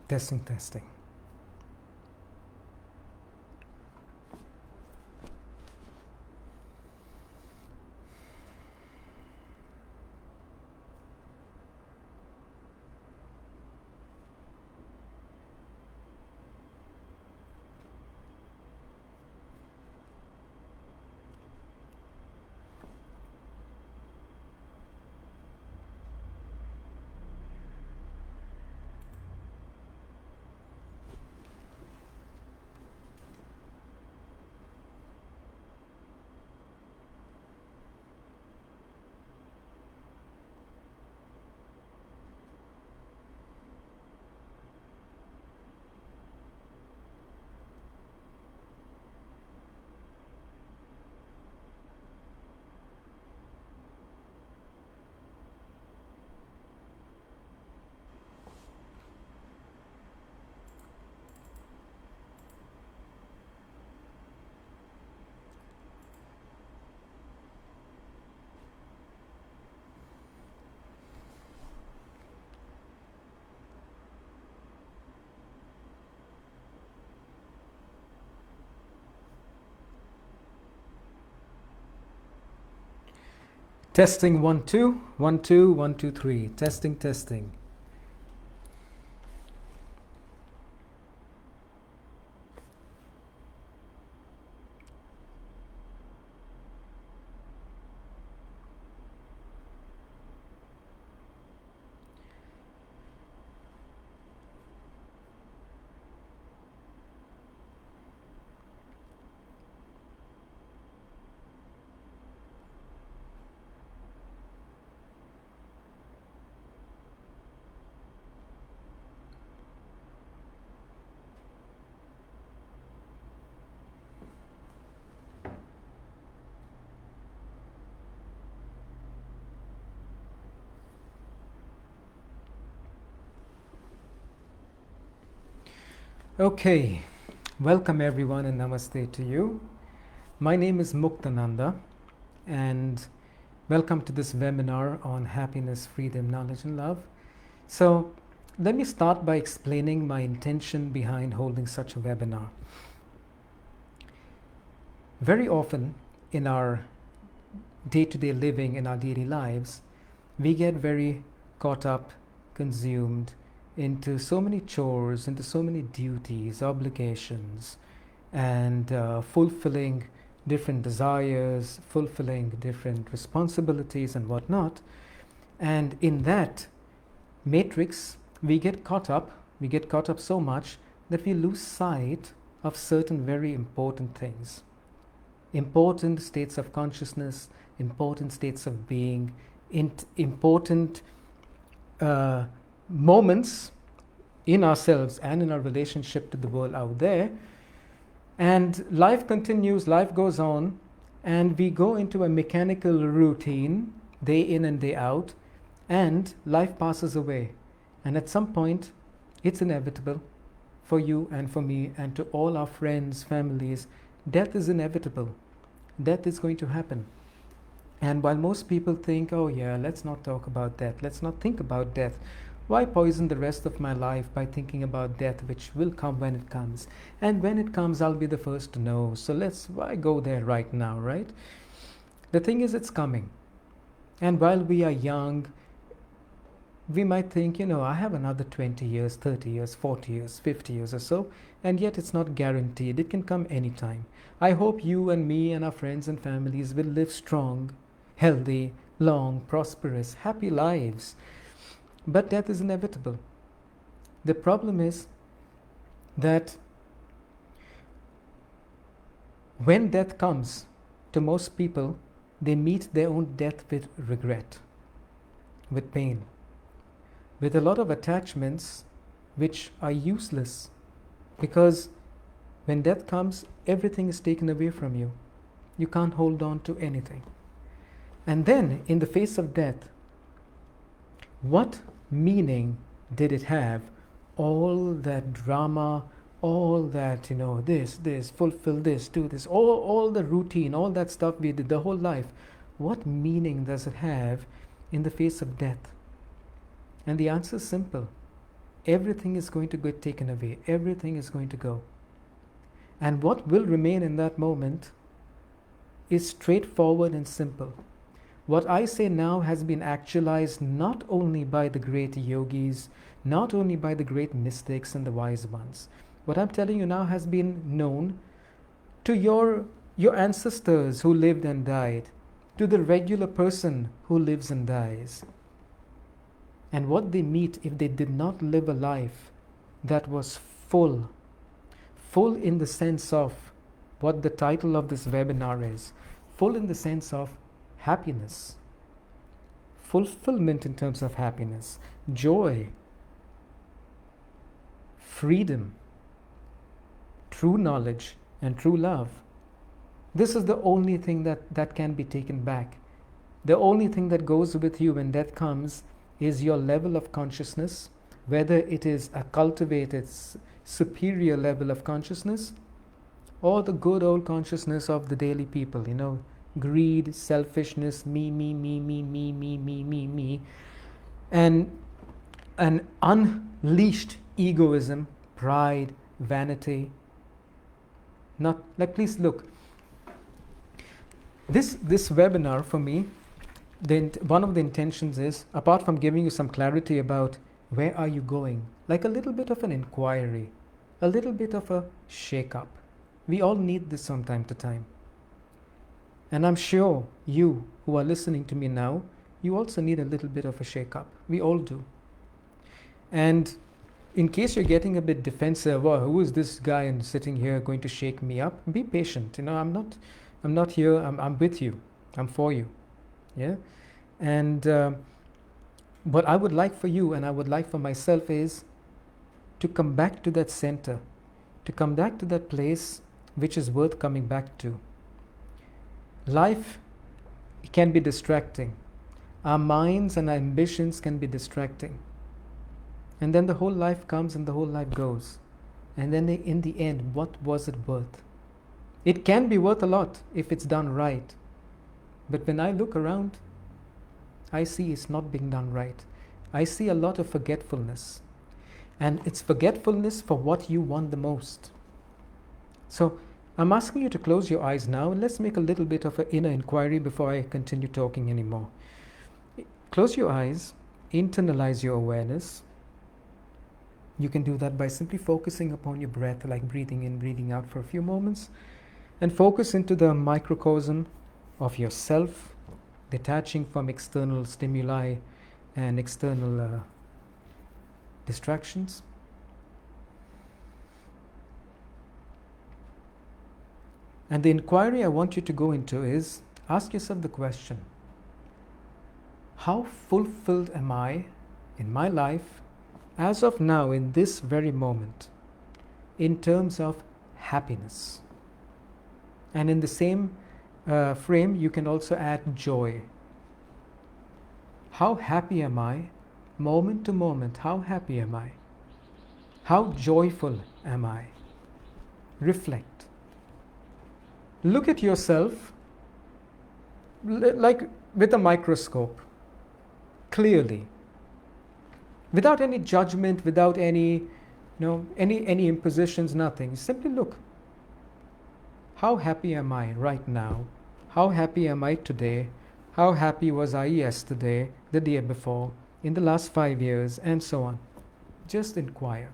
Testing, testing. Testing 1 2 1 2 1 2 3. Testing, testing. Okay, welcome everyone and namaste to you. My name is Muktananda and welcome to this webinar on happiness, freedom, knowledge and love. So let me start by explaining my intention behind holding such a webinar. Very often in our day-to-day living, in our daily lives, we get very caught up, consumed into so many chores, into so many duties, obligations, and fulfilling different desires, fulfilling different responsibilities and whatnot. And in that matrix, we get caught up so much that we lose sight of certain very important things. Important states of consciousness, important states of being, important moments in ourselves and in our relationship to the world out there. And life continues, life goes on, and we go into a mechanical routine day in and day out, and life passes away. And at some point, it's inevitable for you and for me and to all our friends, families. Death is inevitable. Death is going to happen. And while most people think, oh yeah, let's not talk about death, let's not think about death, why poison the rest of my life by thinking about death, which will come when it comes? And when it comes, I'll be the first to know. So why go there right now, right? The thing is, it's coming. And while we are young, we might think, I have another 20 years, 30 years, 40 years, 50 years or so, and yet it's not guaranteed. It can come anytime. I hope you and me and our friends and families will live strong, healthy, long, prosperous, happy lives. But death is inevitable. The problem is that when death comes to most people, they meet their own death with regret, with pain, with a lot of attachments which are useless, because when death comes, everything is taken away from you. You can't hold on to anything. And then, in the face of death, what meaning did it have? All that drama, all that, this, fulfill this, do this, all the routine, all that stuff we did the whole life. What meaning does it have in the face of death? And the answer is simple. everything is going to get taken away. Everything is going to go. And what will remain in that moment is straightforward and simple. What I say now has been actualized not only by the great yogis, not only by the great mystics and the wise ones. What I'm telling you now has been known to your ancestors who lived and died, to the regular person who lives and dies. And what they meet if they did not live a life that was full in the sense of what the title of this webinar is, full in the sense of happiness, fulfillment in terms of happiness, joy, freedom, true knowledge, and true love. This is the only thing that can be taken back. The only thing that goes with you when death comes is your level of consciousness, whether it is a cultivated, superior level of consciousness or the good old consciousness of the daily people, greed, selfishness, me, and an unleashed egoism, pride, vanity. Not like, please look, this webinar for me, one of the intentions is, apart from giving you some clarity about where are you going, like a little bit of an inquiry, a little bit of a shake-up. We all need this from time to time. And I'm sure you who are listening to me now, you also need a little bit of a shake-up. We all do. And in case you're getting a bit defensive, oh, who is this guy and sitting here going to shake me up? Be patient. I'm not here. I'm with you. I'm for you. Yeah. And what I would like for you and I would like for myself is to come back to that center, to come back to that place which is worth coming back to. Life can be distracting. Our minds and our ambitions can be distracting. And then the whole life comes and the whole life goes. And then in the end, what was it worth? It can be worth a lot if it's done right. But when I look around, I see it's not being done right. I see a lot of forgetfulness. And it's forgetfulness for what you want the most. So I'm asking you to close your eyes now and let's make a little bit of an inner inquiry before I continue talking anymore. Close your eyes, internalize your awareness. You can do that by simply focusing upon your breath, like breathing in, breathing out for a few moments, and focus into the microcosm of yourself, detaching from external stimuli and external distractions. And the inquiry I want you to go into is, ask yourself the question, how fulfilled am I in my life as of now, in this very moment, in terms of happiness? And in the same frame, you can also add joy. How happy am I, moment to moment? How happy am I? How joyful am I? Reflect. Look at yourself like with a microscope, clearly, without any judgment, without any impositions, nothing. Simply look. How happy am I right now? How happy am I today? How happy was I yesterday, the day before, in the last 5 years, and so on? Just inquire.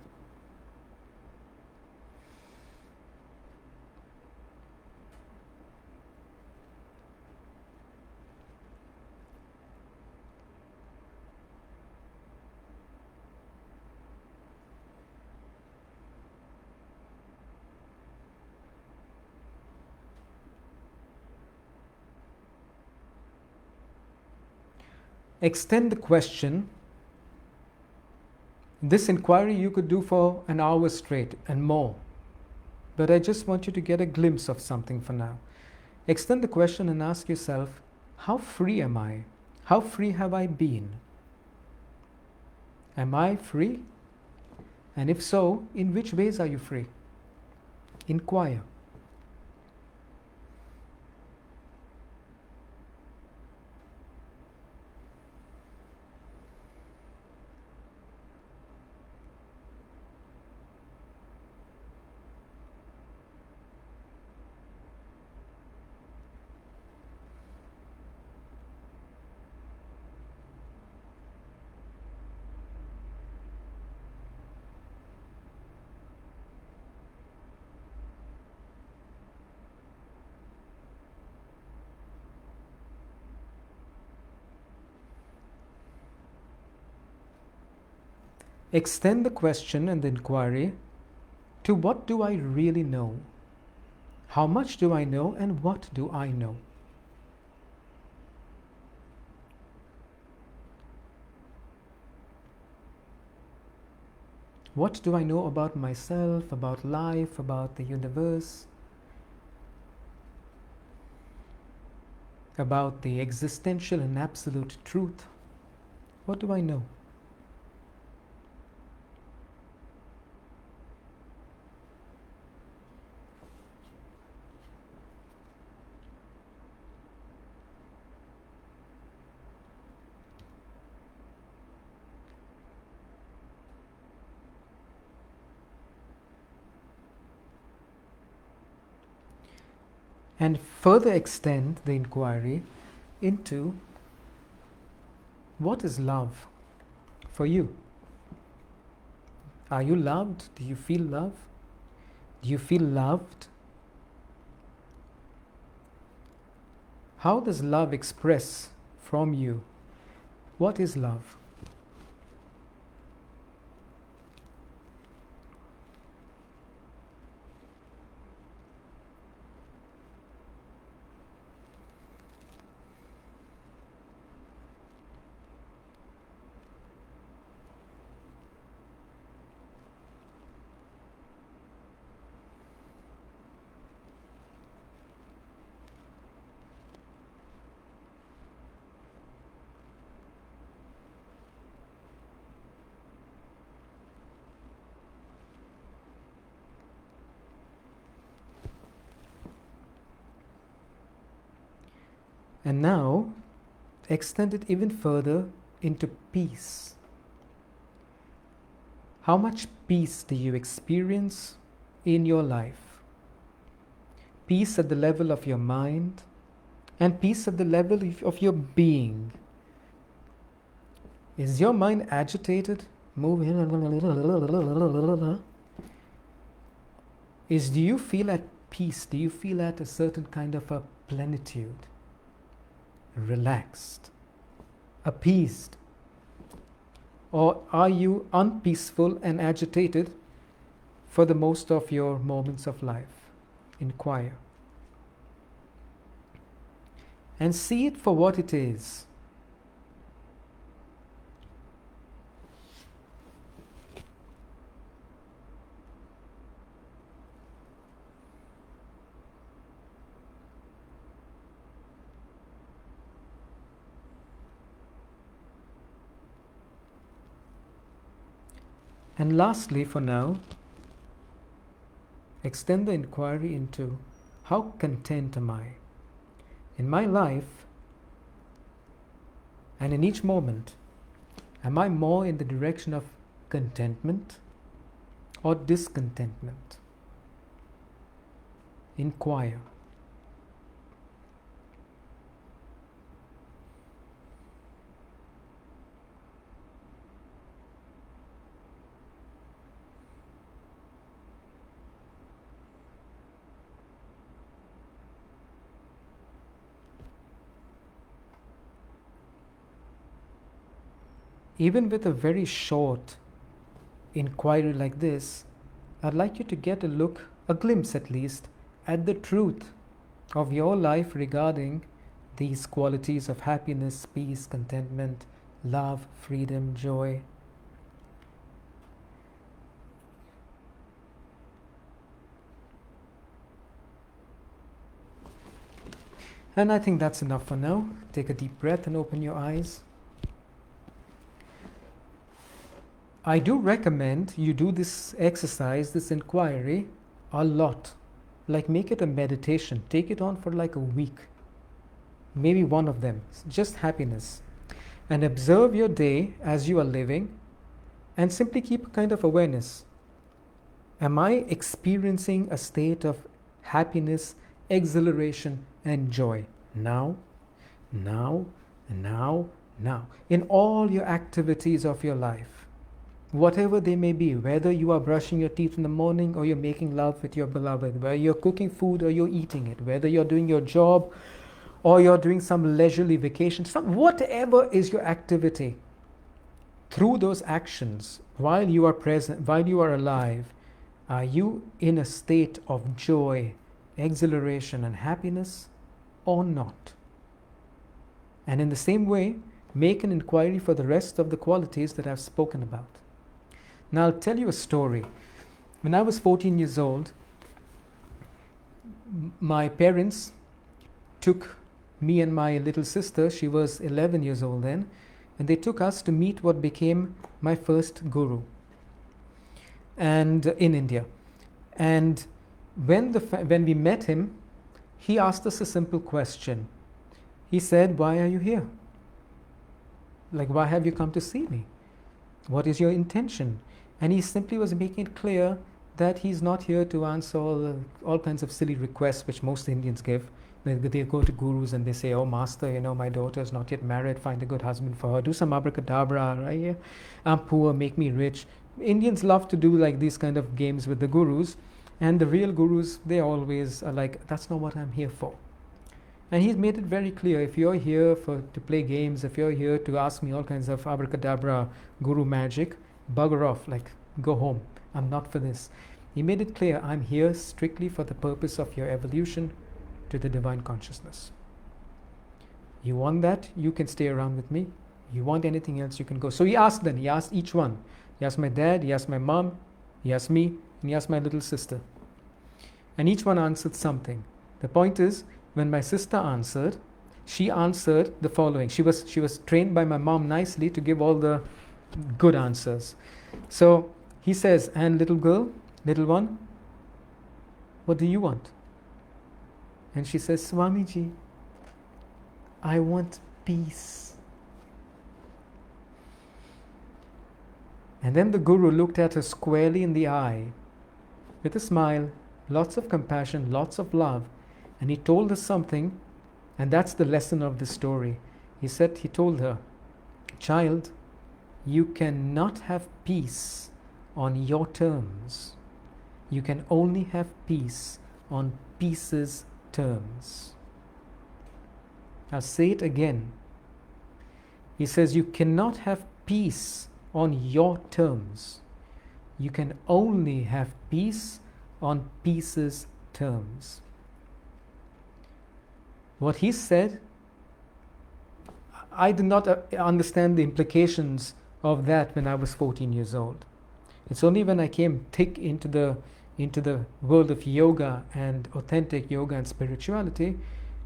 Extend the question. This inquiry you could do for an hour straight and more. But I just want you to get a glimpse of something for now. Extend the question and ask yourself, how free am I? How free have I been? Am I free? And if so, in which ways are you free? Inquire. extend the question and the inquiry to what do I really know? How much do I know and what do I know? What do I know about myself, about life, about the universe, about the existential and absolute truth? What do I know? And further extend the inquiry into what is love for you? Are you loved? Do you feel love? Do you feel loved? How does love express from you? What is love? And now, extend it even further into peace. How much peace do you experience in your life? Peace at the level of your mind and peace at the level of your being. Is your mind agitated? Moving? Do you feel at peace? Do you feel at a certain kind of a plenitude? Relaxed, appeased? Or are you unpeaceful and agitated for the most of your moments of life? Inquire. And see it for what it is. And lastly, for now, extend the inquiry into how content am I? In my life and in each moment, am I more in the direction of contentment or discontentment? Inquire. Even with a very short inquiry like this, I'd like you to get a glimpse at least, at the truth of your life regarding these qualities of happiness, peace, contentment, love, freedom, joy. And I think that's enough for now. Take a deep breath and open your eyes. I do recommend you do this exercise, this inquiry, a lot. Like make it a meditation. Take it on for like a week. Maybe one of them. Just happiness. And observe your day as you are living and simply keep a kind of awareness. Am I experiencing a state of happiness, exhilaration, and joy? Now, now, now, now. In all your activities of your life. Whatever they may be, whether you are brushing your teeth in the morning or you're making love with your beloved, whether you're cooking food or you're eating it, whether you're doing your job or you're doing some leisurely vacation, whatever is your activity, through those actions, while you are present, while you are alive, are you in a state of joy, exhilaration, and happiness or not? And in the same way, make an inquiry for the rest of the qualities that I've spoken about. Now, I'll tell you a story. When I was 14 years old, my parents took me and my little sister, she was 11 years old then, and they took us to meet what became my first guru, and in India. And when we met him, he asked us a simple question. He said, "Why are you here? Like, why have you come to see me? What is your intention?" And he simply was making it clear that he's not here to answer all kinds of silly requests which most Indians give. They go to gurus and they say, "Oh, master, my daughter is not yet married, find a good husband for her, do some abracadabra, right? I'm poor, make me rich." Indians love to do like these kind of games with the gurus, and the real gurus, they always are like, "That's not what I'm here for." And he's made it very clear, if you're here to play games, if you're here to ask me all kinds of abracadabra guru magic, bugger off, like, go home. I'm not for this. He made it clear, I'm here strictly for the purpose of your evolution to the divine consciousness. You want that, you can stay around with me. You want anything else, you can go. So he asked each one. He asked my dad, he asked my mom, he asked me, and he asked my little sister. And each one answered something. The point is, when my sister answered, she answered the following. She was trained by my mom nicely to give all the good answers. So he says, "And little girl, little one, what do you want?" And she says, "Swamiji, I want peace." And then the guru looked at her squarely in the eye with a smile, lots of compassion, lots of love, and he told her something, and that's the lesson of the story. He told her, "Child, you cannot have peace on your terms. You can only have peace on peace's terms." I'll say it again. He says, you cannot have peace on your terms. You can only have peace on peace's terms. What he said, I did not understand the implications of that when I was 14 years old. It's only when I came thick into the world of yoga and authentic yoga and spirituality,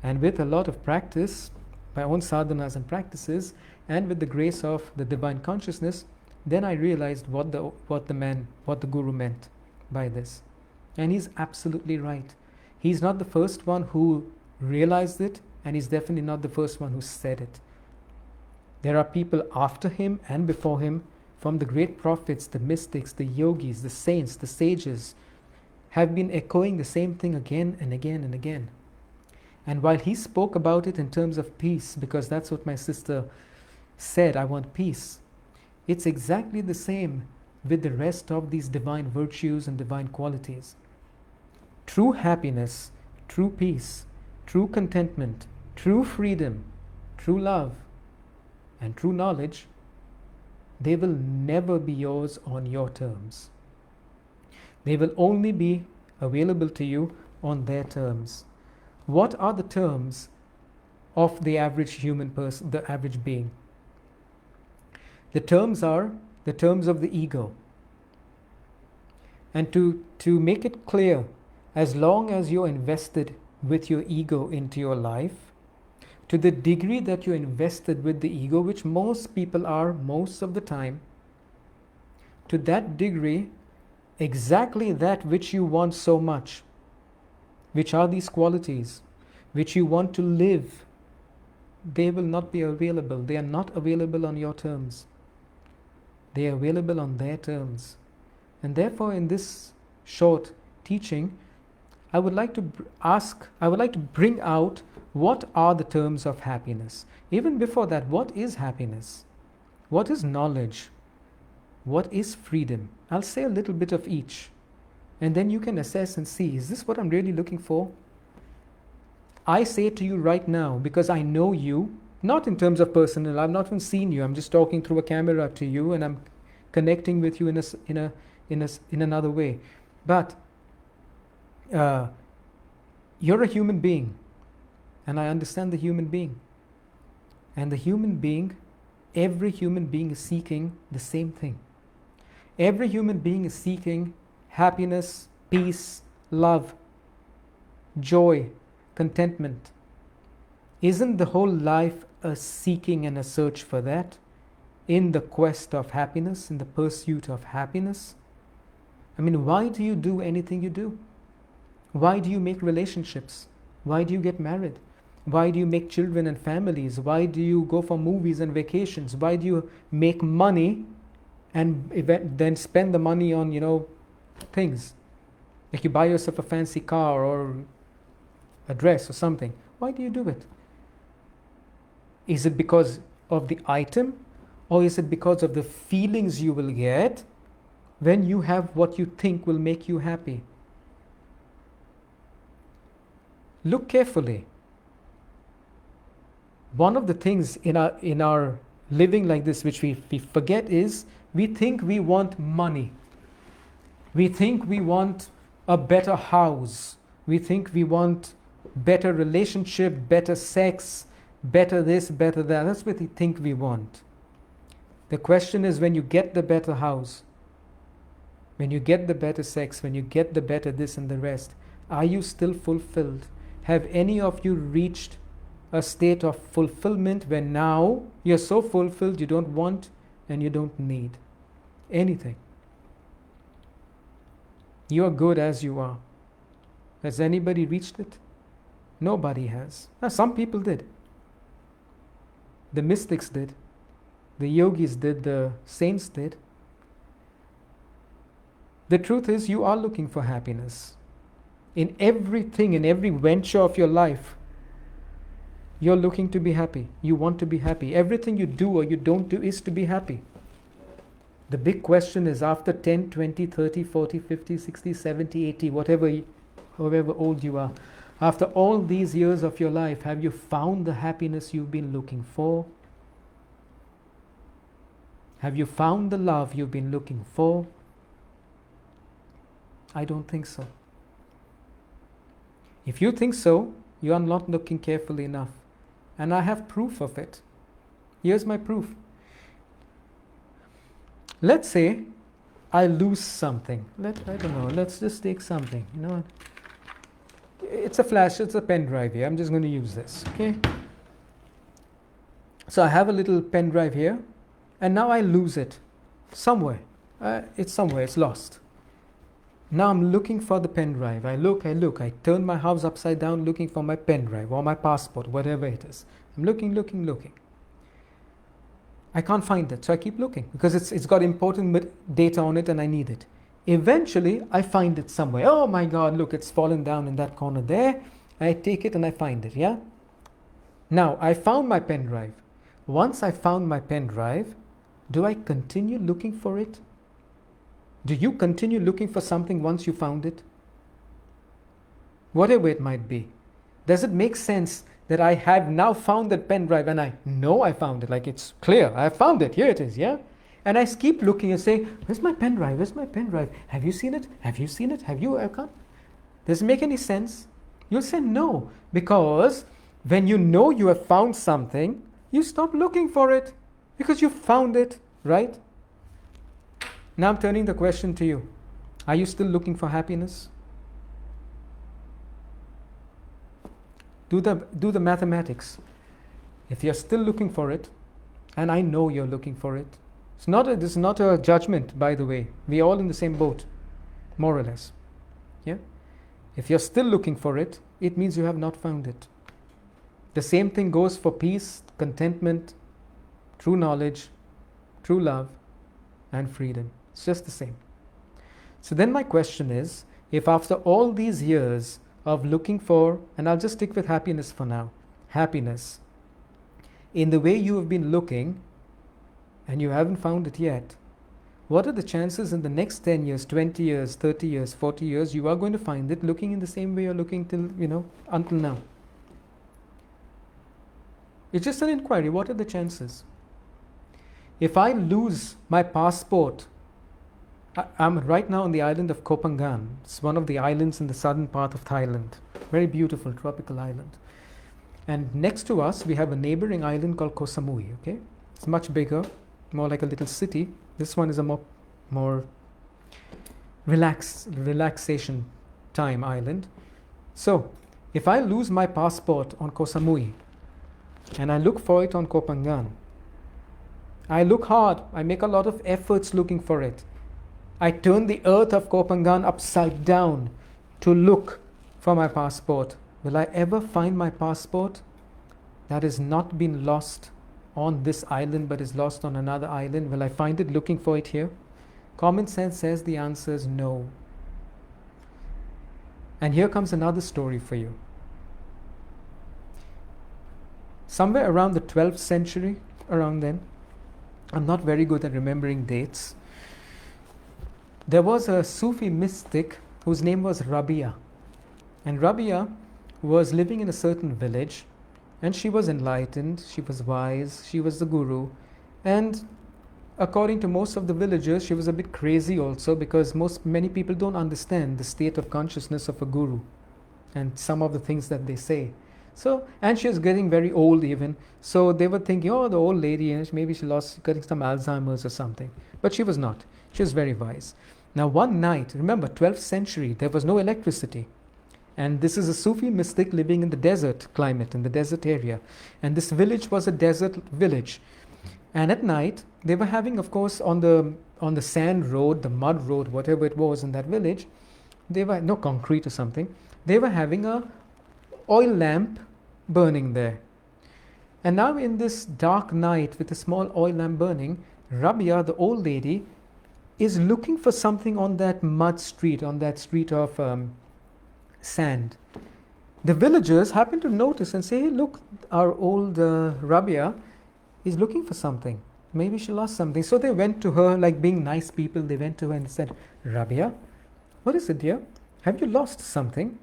and with a lot of practice, my own sadhanas and practices, and with the grace of the divine consciousness, then I realized what the guru meant by this. And he's absolutely right. He's not the first one who realized it, and he's definitely not the first one who said it. There are people after him and before him, from the great prophets, the mystics, the yogis, the saints, the sages, have been echoing the same thing again and again and again. And while he spoke about it in terms of peace, because that's what my sister said, I want peace, it's exactly the same with the rest of these divine virtues and divine qualities. True happiness, true peace, true contentment, true freedom, true love, and true knowledge, they will never be yours on your terms. They will only be available to you on their terms. What are the terms of the average human person, the average being? The terms are the terms of the ego. And to make it clear, as long as you're invested with your ego into your life, to the degree that you're invested with the ego, which most people are most of the time, to that degree, exactly that which you want so much, which are these qualities, which you want to live, they will not be available. They are not available on your terms. They are available on their terms. And therefore, in this short teaching, I would like to bring out what are the terms of happiness. Even before that, what is happiness? What is knowledge? What is freedom? I'll say a little bit of each. And then you can assess and see, is this what I'm really looking for? I say to you right now, because I know you, Not in terms of personal, I've not even seen you. I'm just talking through a camera to you, and I'm connecting with you in another way. But you're a human being, and I understand the human being. And the human being, every human being is seeking the same thing. Every human being is seeking happiness, peace, love, joy, contentment. Isn't the whole life a seeking and a search for that? In the quest of happiness, in the pursuit of happiness? I mean, why do you do anything you do? Why do you make relationships? Why do you get married? Why do you make children and families? Why do you go for movies and vacations? Why do you make money and then spend the money on, things? Like you buy yourself a fancy car or a dress or something. Why do you do it? Is it because of the item, or is it because of the feelings you will get when you have what you think will make you happy? Look carefully. One of the things in our living like this which we forget is we think we want money. We think we want a better house. We think we want better relationship, better sex, better this, better that. That's what we think we want. The question is, when you get the better house, when you get the better sex, when you get the better this and the rest, are you still fulfilled? Have any of you reached a state of fulfillment where now you're so fulfilled you don't want and you don't need anything? You are good as you are. Has anybody reached it? Nobody has. Now, some people did. The mystics did. The yogis did. The saints did. The truth is, you are looking for happiness. In everything, in every venture of your life, you're looking to be happy. You want to be happy. Everything you do or you don't do is to be happy. The big question is, after 10, 20, 30, 40, 50, 60, 70, 80, however old you are, after all these years of your life, have you found the happiness you've been looking for? Have you found the love you've been looking for? I don't think so. If you think so, you are not looking carefully enough. And I have proof of it. Here's my proof. Let's say I lose something. Let's just take something. You know what? It's a flash, it's a pen drive here. I'm just going to use this. Okay. So I have a little pen drive here, and now I lose it somewhere. It's somewhere, it's lost. Now I'm looking for the pen drive. I look. I turn my house upside down looking for my pen drive or my passport, whatever it is. I'm looking. I can't find it, so I keep looking because it's got important data on it and I need it. Eventually, I find it somewhere. Oh my God, look, it's fallen down in that corner there. I take it and I find it, yeah? Now, I found my pen drive. Once I found my pen drive, do I continue looking for it? Do you continue looking for something once you found it? Whatever it might be. Does it make sense that I have now found that pen drive and I know I found it? Like, it's clear. I found it. Here it is, yeah? And I keep looking and say, where's my pen drive? Where's my pen drive? Have you seen it? Have you seen it? Have you? I can't. Does it make any sense? You'll say no. Because when you know you have found something, you stop looking for it. Because you found it, right? Now I'm turning the question to you. Are you still looking for happiness? Do the mathematics. If you're still looking for it, and I know you're looking for it, this is not a judgment, by the way. We're all in the same boat, more or less. Yeah? If you're still looking for it, it means you have not found it. The same thing goes for peace, contentment, true knowledge, true love, and freedom. It's just the same. So then my question is, if after all these years of looking for, and I'll just stick with happiness for now, happiness, in the way you have been looking, and you haven't found it yet, what are the chances in the next 10 years, 20 years, 30 years, 40 years, you are going to find it looking in the same way you're looking until now? It's just an inquiry. What are the chances? If I lose my passport, I'm right now on the island of Koh Phangan. It's one of the islands in the southern part of Thailand. Very beautiful tropical island. And next to us, we have a neighboring island called Koh Samui. Okay, it's much bigger, more like a little city. This one is a more relaxation time island. So, if I lose my passport on Koh Samui and I look for it on Koh Phangan, I look hard. I make a lot of efforts looking for it. I turn the earth of Koh Phangan upside down to look for my passport. Will I ever find my passport that has not been lost on this island but is lost on another island? Will I find it looking for it here? Common sense says the answer is no. And here comes another story for you. Somewhere around the 12th century, around then, I'm not very good at remembering dates, there was a Sufi mystic whose name was Rabia. And Rabia was living in a certain village, and she was enlightened, she was wise, she was the guru, and according to most of the villagers, she was a bit crazy also, because many people don't understand the state of consciousness of a guru and some of the things that they say. So, and she was getting very old even, so they were thinking, oh, the old lady, maybe she getting some Alzheimer's or something. But she was not. She was very wise. Now one night, remember 12th century, there was no electricity. And this is a Sufi mystic living in the desert climate, in the desert area. And this village was a desert village. And at night, they were having, of course, on the sand road, the mud road, whatever it was in that village, they were, no concrete or something, they were having a oil lamp burning there. And now in this dark night with a small oil lamp burning, Rabia, the old lady, is looking for something on that mud street, on that street of sand. The villagers happen to notice and say, hey, look, our old Rabia is looking for something. Maybe she lost something. So they went to her, like being nice people, they went to her and said, Rabia, what is it, dear? Have you lost something?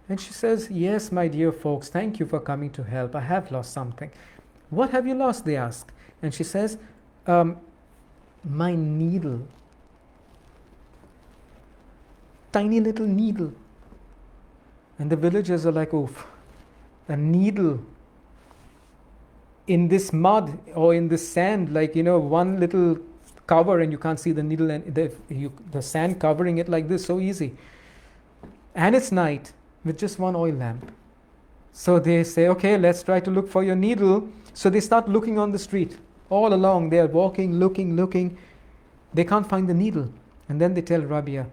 And she says, yes, my dear folks, thank you for coming to help. I have lost something. What have you lost, they ask. And she says, my needle. Tiny little needle. And the villagers are like, oof, a needle in this mud or in this sand, like, one little cover and you can't see the needle and the sand covering it like this, so easy. And it's night with just one oil lamp. So they say, okay, let's try to look for your needle. So they start looking on the street. All along, they are walking, looking. They can't find the needle. And then they tell Rabia,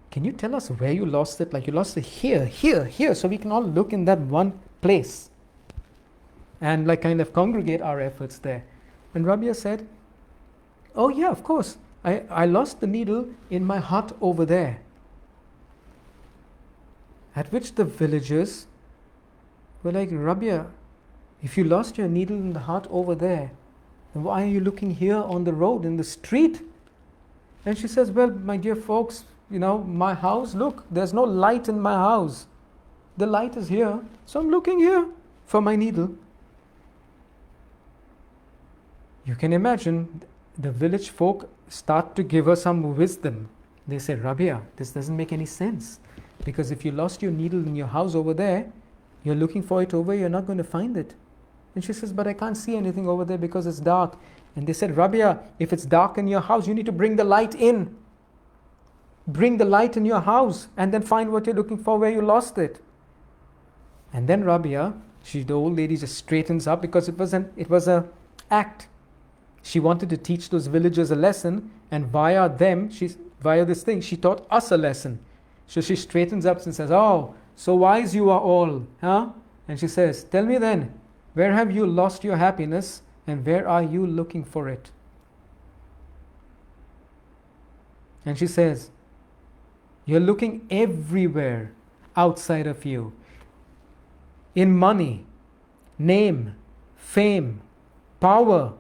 can you tell us where you lost it? Like you lost it here, so we can all look in that one place. And like kind of congregate our efforts there. And Rabia said, oh yeah, of course. I lost the needle in my hut over there. At which the villagers were like, Rabia, if you lost your needle in the hut over there, then why are you looking here on the road, in the street? And she says, well, my dear folks, my house, look, there's no light in my house. The light is here, so I'm looking here for my needle. You can imagine the village folk start to give her some wisdom. They say, Rabia, this doesn't make any sense. Because if you lost your needle in your house over there, you're looking for it over, you're not going to find it. And she says, but I can't see anything over there because it's dark. And they said, Rabia, if it's dark in your house, you need to bring the light in. Bring the light in your house and then find what you're looking for where you lost it. And then Rabia, the old lady just straightens up because it was a act. She wanted to teach those villagers a lesson, and via this thing, she taught us a lesson. So she straightens up and says, oh, so wise you are all, huh? And she says, tell me then, where have you lost your happiness and where are you looking for it? And she says, you're looking everywhere outside of you. In money, name, fame, power,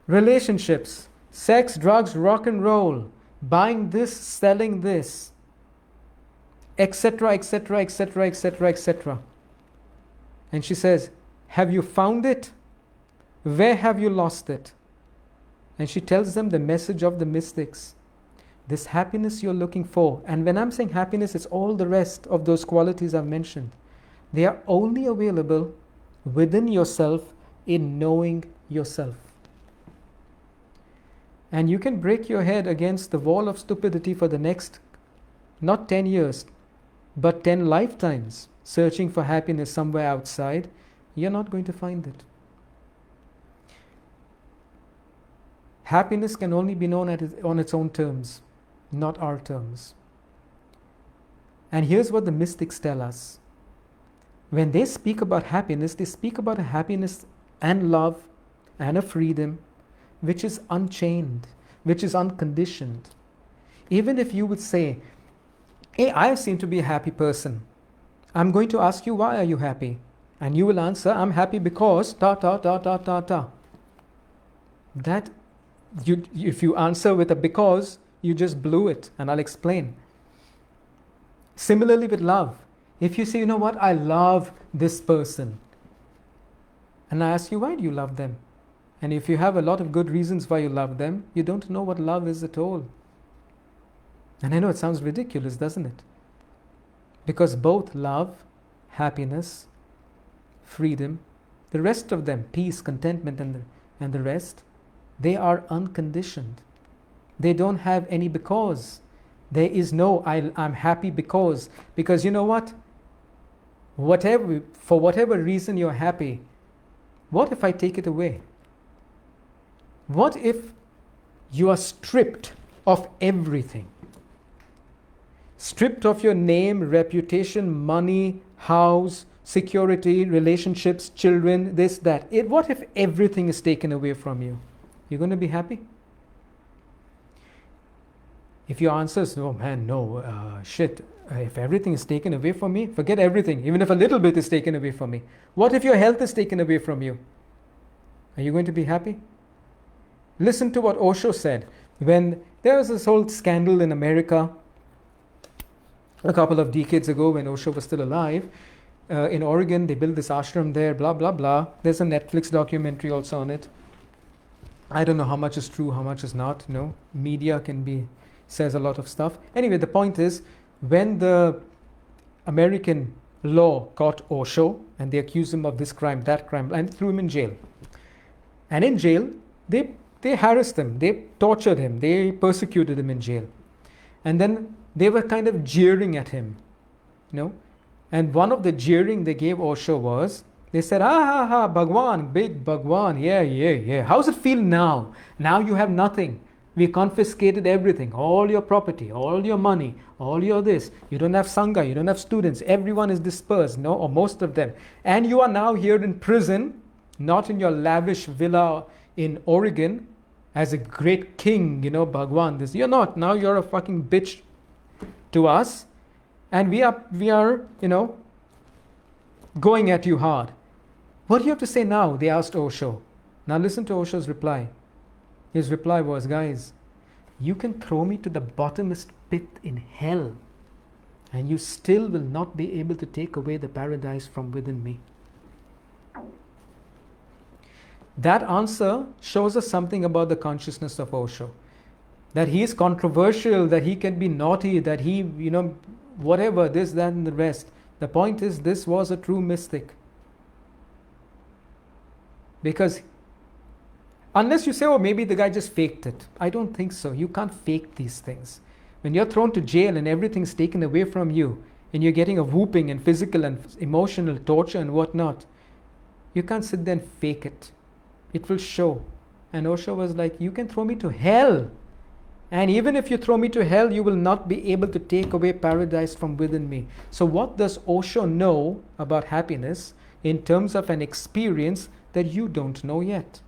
relationships, sex, drugs, rock and roll, buying this, selling this, etc., etc., etc., etc., etc. And she says, have you found it? Where have you lost it? And she tells them the message of the mystics. This happiness you're looking for, and when I'm saying happiness, it's all the rest of those qualities I've mentioned. They are only available within yourself in knowing yourself. And you can break your head against the wall of stupidity for the next, not 10 years, but 10 lifetimes, searching for happiness somewhere outside. You're not going to find it. Happiness can only be known on its own terms, not our terms. And here's what the mystics tell us. When they speak about happiness, they speak about a happiness and love and a freedom which is unchained, which is unconditioned. Even if you would say, hey, I seem to be a happy person. I'm going to ask you, why are you happy? And you will answer, I'm happy because ta. That, if you answer with a because, you just blew it, and I'll explain. Similarly with love. If you say, you know what, I love this person, and I ask you, why do you love them? And if you have a lot of good reasons why you love them, you don't know what love is at all. And I know it sounds ridiculous, doesn't it? Because both love, happiness, freedom, the rest of them, peace, contentment, and the rest, they are unconditioned. They don't have any because. There is no I'm happy because you know what? For whatever reason you're happy, what if I take it away? What if you are stripped of everything? Stripped of your name, reputation, money, house, security, relationships, children, this, that. What if everything is taken away from you? You're going to be happy? If your answer is, oh man, no, if everything is taken away from me, forget everything, even if a little bit is taken away from me. What if your health is taken away from you? Are you going to be happy? Listen to what Osho said. When there was this whole scandal in America a couple of decades ago when Osho was still alive, in Oregon, they built this ashram there, blah, blah, blah. There's a Netflix documentary also on it. I don't know how much is true, how much is not. Media says a lot of stuff. Anyway, the point is, when the American law caught Osho and they accused him of this crime, that crime, and threw him in jail. And in jail, they harassed him, they tortured him, they persecuted him in jail. And then they were kind of jeering at him, And one of the jeering they gave Osho was, they said, Bhagwan, big Bhagwan, yeah. How's it feel now? Now you have nothing. We confiscated everything, all your property, all your money, all your this. You don't have Sangha, you don't have students. Everyone is dispersed, or most of them. And you are now here in prison, not in your lavish villa in Oregon, as a great king, Bhagwan. You're not. Now you're a fucking bitch to us. And we are, going at you hard. What do you have to say now? They asked Osho. Now listen to Osho's reply. His reply was, guys, you can throw me to the bottomest pit in hell and you still will not be able to take away the paradise from within me. That answer shows us something about the consciousness of Osho. That he is controversial, that he can be naughty, that he, whatever, this, that, and the rest. The point is, this was a true mystic. Because unless you say, oh, maybe the guy just faked it. I don't think so. You can't fake these things. When you're thrown to jail and everything's taken away from you, and you're getting a whooping and physical and emotional torture and whatnot, you can't sit there and fake it. It will show. And Osho was like, you can throw me to hell. And even if you throw me to hell, you will not be able to take away paradise from within me. So what does Osho know about happiness in terms of an experience that you don't know yet?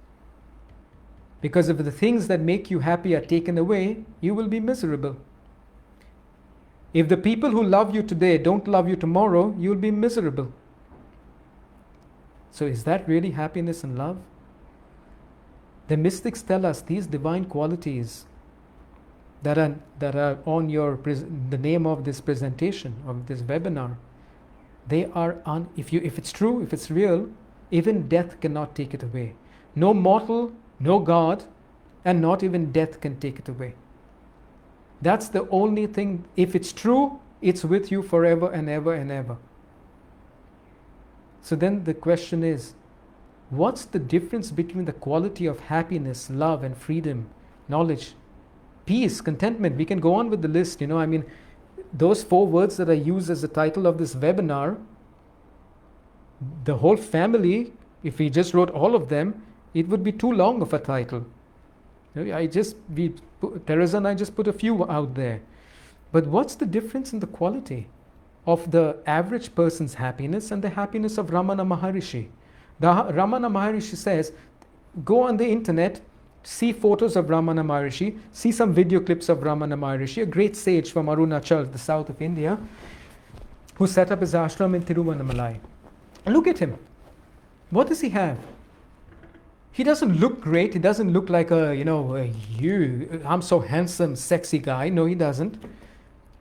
Because if the things that make you happy are taken away, you will be miserable. If the people who love you today don't love you tomorrow, you will be miserable. So is that really happiness and love? The mystics tell us these divine qualities that are on the name of this presentation, of this webinar, they are if it's true, if it's real, Even death cannot take it away. No mortal, no God, and not even death can take it away. That's the only thing. If it's true, it's with you forever and ever and ever. So then the question is, what's the difference between the quality of happiness, love, and freedom, knowledge, peace, contentment? We can go on with the list. I mean, those 4 words that I use as the title of this webinar, the whole family, if we just wrote all of them, it would be too long of a title. Teresa and I just put a few out there. But what's the difference in the quality of the average person's happiness and the happiness of Ramana Maharishi? Ramana Maharishi says, go on the internet, see photos of Ramana Maharishi, see some video clips of Ramana Maharishi, a great sage from Arunachal, the south of India, who set up his ashram in Tiruvannamalai. And look at him. What does he have? He doesn't look great. He doesn't look like I'm so handsome, sexy guy. No, he doesn't.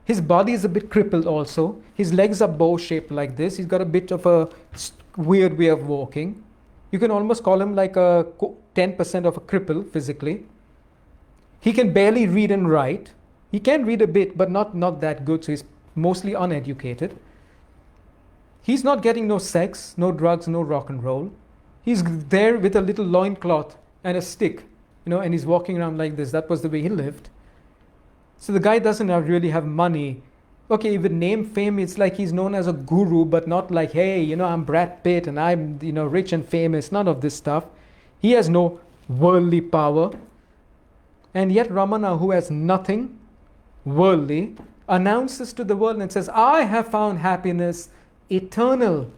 His body is a bit crippled also. His legs are bow-shaped like this. He's got a bit of a weird way of walking. You can almost call him like a 10% of a cripple physically. He can barely read and write. He can read a bit, but not that good, so he's mostly uneducated. He's not getting no sex, no drugs, no rock and roll. He's there with a little loincloth and a stick, and he's walking around like this. That was the way he lived. So the guy doesn't really have money. Okay, with name, fame, it's like he's known as a guru, but not like, hey, I'm Brad Pitt and I'm, rich and famous. None of this stuff. He has no worldly power. And yet Ramana, who has nothing worldly, announces to the world and says, I have found happiness, eternal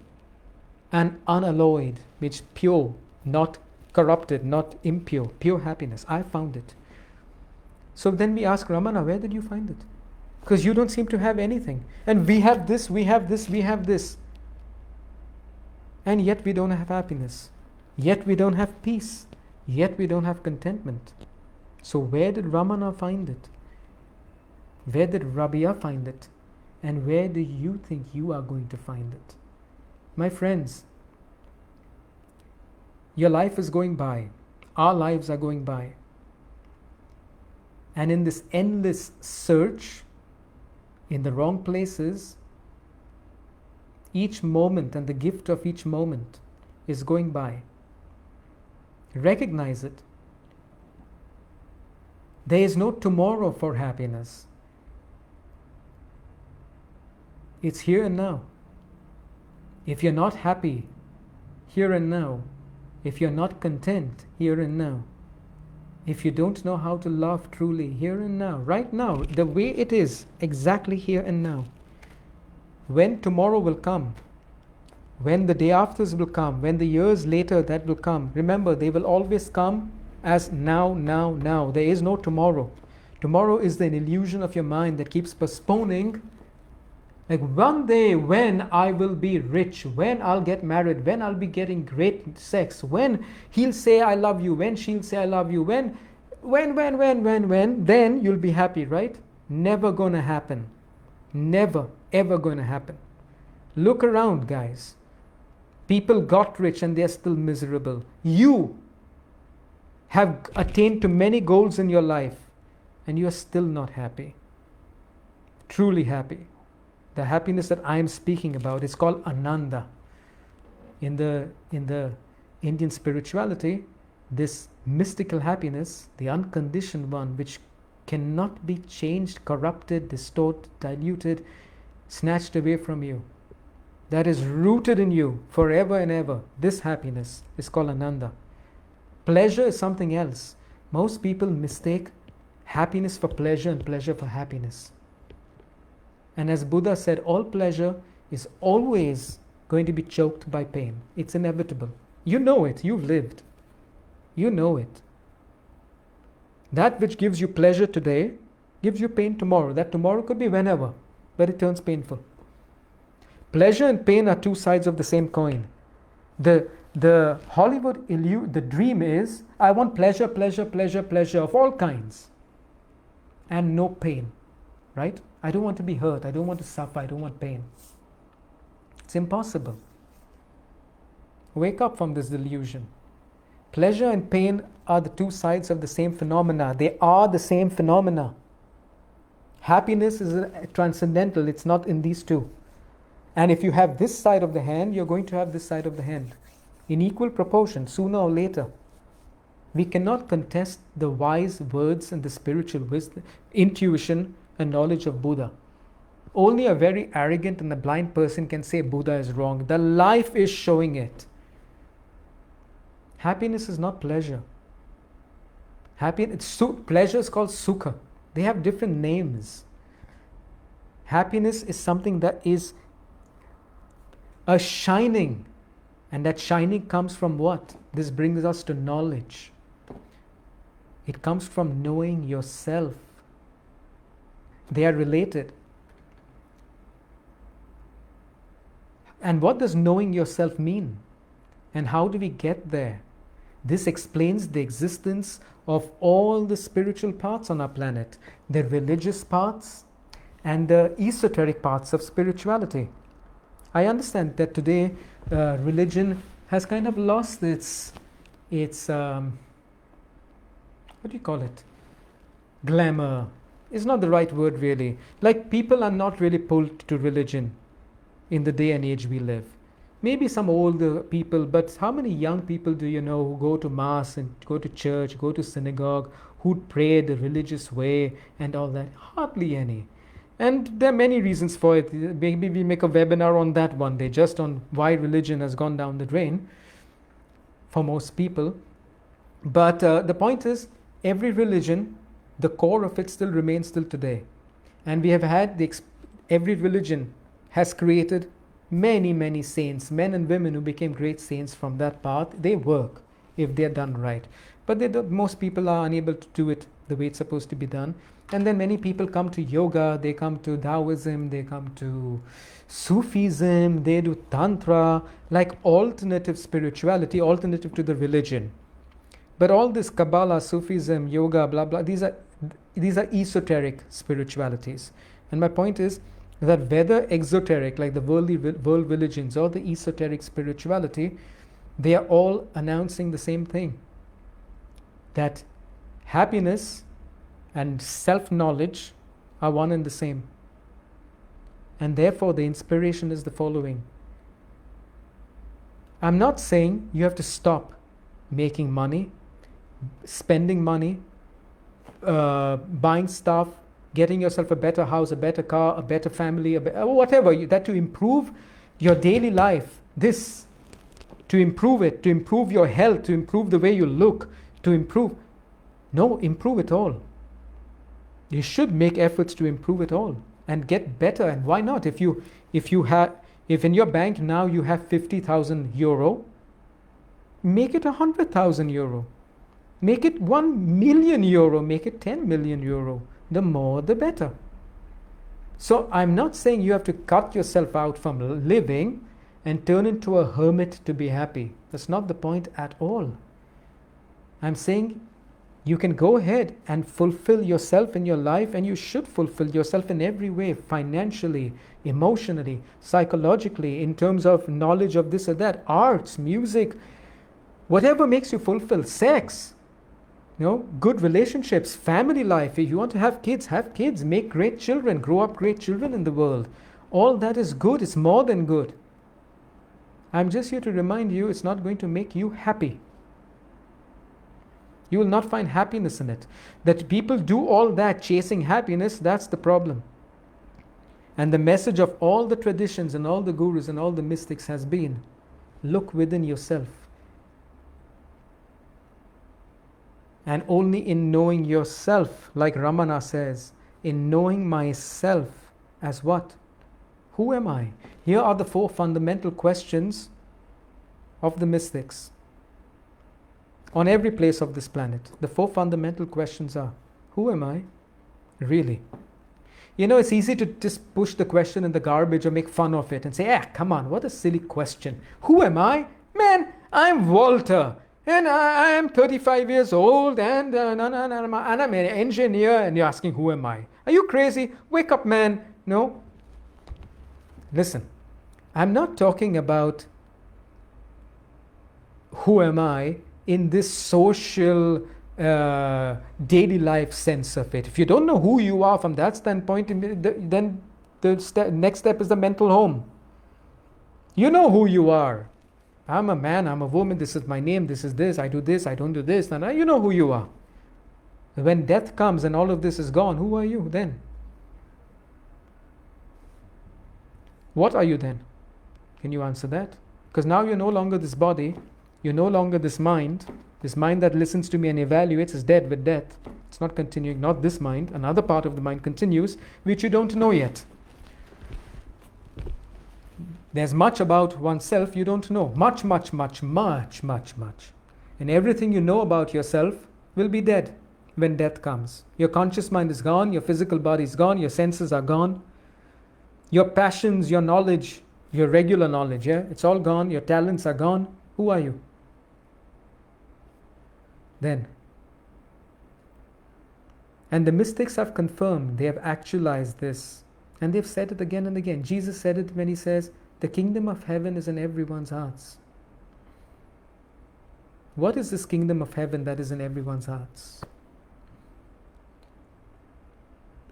and unalloyed, which pure, not corrupted, not impure, pure happiness. I found it. So then we ask Ramana, where did you find it? Because you don't seem to have anything. And we have this, we have this, we have this. And yet we don't have happiness. Yet we don't have peace. Yet we don't have contentment. So where did Ramana find it? Where did Rabia find it? And where do you think you are going to find it? My friends, your life is going by. Our lives are going by. And in this endless search, in the wrong places, each moment and the gift of each moment is going by. Recognize it. There is no tomorrow for happiness. It's here and now. If you're not happy, here and now. If you're not content, here and now. If you don't know how to love truly, here and now, right now, the way it is, exactly here and now. When tomorrow will come, when the day afters will come, when the years later that will come, remember, they will always come as now, now, now. There is no tomorrow. Tomorrow is an illusion of your mind that keeps postponing. Like one day when I will be rich, when I'll get married, when I'll be getting great sex, when he'll say I love you, when she'll say I love you, when, then you'll be happy, right? Never gonna happen. Never, ever gonna happen. Look around, guys. People got rich and they're still miserable. You have attained to many goals in your life and you're still not happy. Truly happy. The happiness that I am speaking about is called Ananda. In the Indian spirituality, this mystical happiness, the unconditioned one, which cannot be changed, corrupted, distorted, diluted, snatched away from you, that is rooted in you forever and ever. This happiness is called Ananda. Pleasure is something else. Most people mistake happiness for pleasure and pleasure for happiness. And as Buddha said, all pleasure is always going to be choked by pain. It's inevitable. You know it. You've lived. You know it. That which gives you pleasure today gives you pain tomorrow. That tomorrow could be whenever, but it turns painful. Pleasure and pain are two sides of the same coin. The Hollywood the dream is, I want pleasure, pleasure, pleasure, pleasure of all kinds. And no pain. Right? I don't want to be hurt. I don't want to suffer. I don't want pain. It's impossible. Wake up from this delusion. Pleasure and pain are the two sides of the same phenomena. They are the same phenomena. Happiness is transcendental. It's not in these two. And if you have this side of the hand, you're going to have this side of the hand in equal proportion, sooner or later. We cannot contest the wise words and the spiritual wisdom, intuition and knowledge of Buddha. Only a very arrogant and a blind person can say Buddha is wrong. The life is showing it. Happiness is not pleasure. Pleasure is called sukha. They have different names. Happiness is something that is a shining. And that shining comes from what? This brings us to knowledge. It comes from knowing yourself. They are related. And what does knowing yourself mean? And how do we get there? This explains the existence of all the spiritual parts on our planet, the religious parts and the esoteric parts of spirituality. I understand that today religion has kind of lost its what do you call it? Glamour. It's not the right word really. Like people are not really pulled to religion in the day and age we live. Maybe some older people, but how many young people do you know who go to mass and go to church, go to synagogue, who pray the religious way and all that? Hardly any. And there are many reasons for it. Maybe we make a webinar on that one day, just on why religion has gone down the drain for most people. But the point is, every religion, the core of it still remains till today. And we have had, every religion has created many, many saints, men and women who became great saints from that path. They work if they're done right. But most people are unable to do it the way it's supposed to be done. And then many people come to yoga, they come to Taoism, they come to Sufism, they do Tantra, like alternative spirituality, alternative to the religion. But all this Kabbalah, Sufism, yoga, blah, blah, these are esoteric spiritualities. And my point is that whether exoteric, like the world religions, or the esoteric spirituality, they are all announcing the same thing. That happiness and self-knowledge are one and the same. And therefore the inspiration is the following. I'm not saying you have to stop making money, spending money, buying stuff, getting yourself a better house, a better car, a better family, whatever, that to improve your daily life, this, to improve it, to improve your health, to improve the way you look, to improve. No, improve it all. You should make efforts to improve it all and get better. And why not? If in your bank now you have 50,000 euro, make it 100,000 euro. Make it 1 million euro, make it 10 million euro. The more, the better. So I'm not saying you have to cut yourself out from living and turn into a hermit to be happy. That's not the point at all. I'm saying you can go ahead and fulfill yourself in your life, and you should fulfill yourself in every way, financially, emotionally, psychologically, in terms of knowledge of this or that, arts, music, whatever makes you fulfill, sex, good relationships, family life. If you want to have kids, make great children, grow up great children in the world. All that is good, it's more than good. I'm just here to remind you, it's not going to make you happy. You will not find happiness in it. That people do all that chasing happiness, that's the problem. And the message of all the traditions and all the gurus and all the mystics has been, look within yourself. And only in knowing yourself, like Ramana says, in knowing myself as what? Who am I? Here are the 4 fundamental questions of the mystics. On every place of this planet, the 4 fundamental questions are, who am I? Really? It's easy to just push the question in the garbage or make fun of it and say, come on, what a silly question. Who am I? Man, I'm Walter. And I am 35 years old and I'm an engineer, and you're asking, who am I? Are you crazy? Wake up, man. No. Listen, I'm not talking about who am I in this social daily life sense of it. If you don't know who you are from that standpoint, then the next step is the mental home. You know who you are. I'm a man, I'm a woman, this is my name, this is this, I do this, I don't do this, and you know who you are. When death comes and all of this is gone, who are you then? What are you then? Can you answer that? Because now you're no longer this body, you're no longer this mind that listens to me and evaluates is dead with death. It's not continuing, not this mind, another part of the mind continues, which you don't know yet. There's much about oneself you don't know. Much. And everything you know about yourself will be dead when death comes. Your conscious mind is gone, your physical body is gone, your senses are gone. Your passions, your knowledge, your regular knowledge, it's all gone, your talents are gone. Who are you then? And the mystics have confirmed, they have actualized this. And they've said it again and again. Jesus said it when he says, the kingdom of heaven is in everyone's hearts. What is this kingdom of heaven that is in everyone's hearts?